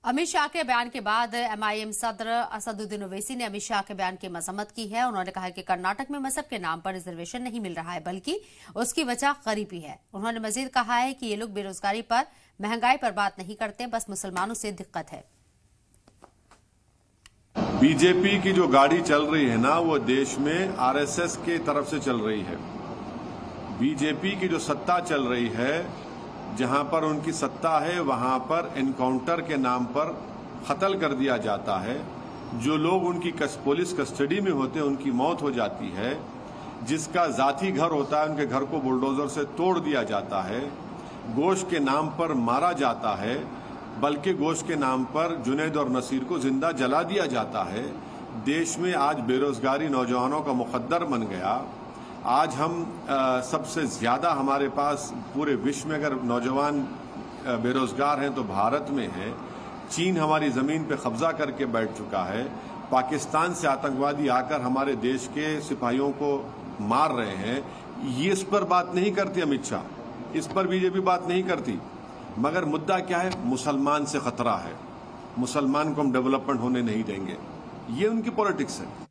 अमित शाह के बयान के बाद एमआईएम सदर असदुद्दीन ओवैसी ने अमित शाह के बयान की मजम्मत की है। उन्होंने कहा कि कर्नाटक में मजहब के नाम पर रिजर्वेशन नहीं मिल रहा है, बल्कि उसकी वजह गरीबी है। उन्होंने मजीद कहा है कि ये लोग बेरोजगारी पर, महंगाई पर बात नहीं करते, बस मुसलमानों से दिक्कत है। बीजेपी की जो गाड़ी चल रही है ना, वो देश में आरएसएस की तरफ से चल रही है। बीजेपी की जो सत्ता चल रही है, जहां पर उनकी सत्ता है, वहां पर एनकाउंटर के नाम पर कत्ल कर दिया जाता है। जो लोग उनकी पुलिस कस्टडी में होते हैं, उनकी मौत हो जाती है। जिसका जाती घर होता है, उनके घर को बुलडोजर से तोड़ दिया जाता है। गोश्त के नाम पर मारा जाता है, बल्कि गोश्त के नाम पर जुनैद और नसीर को जिंदा जला दिया जाता है। देश में आज बेरोजगारी नौजवानों का मुकद्दर बन गया। आज हम सबसे ज्यादा हमारे पास पूरे विश्व में अगर नौजवान बेरोजगार हैं तो भारत में है। चीन हमारी जमीन पे कब्जा करके बैठ चुका है। पाकिस्तान से आतंकवादी आकर हमारे देश के सिपाहियों को मार रहे हैं। ये इस पर बात नहीं करती अमित शाह, इस पर बीजेपी बात नहीं करती। मगर मुद्दा क्या है? मुसलमान से खतरा है, मुसलमान को हम डेवलपमेंट होने नहीं देंगे। ये उनकी पॉलिटिक्स है।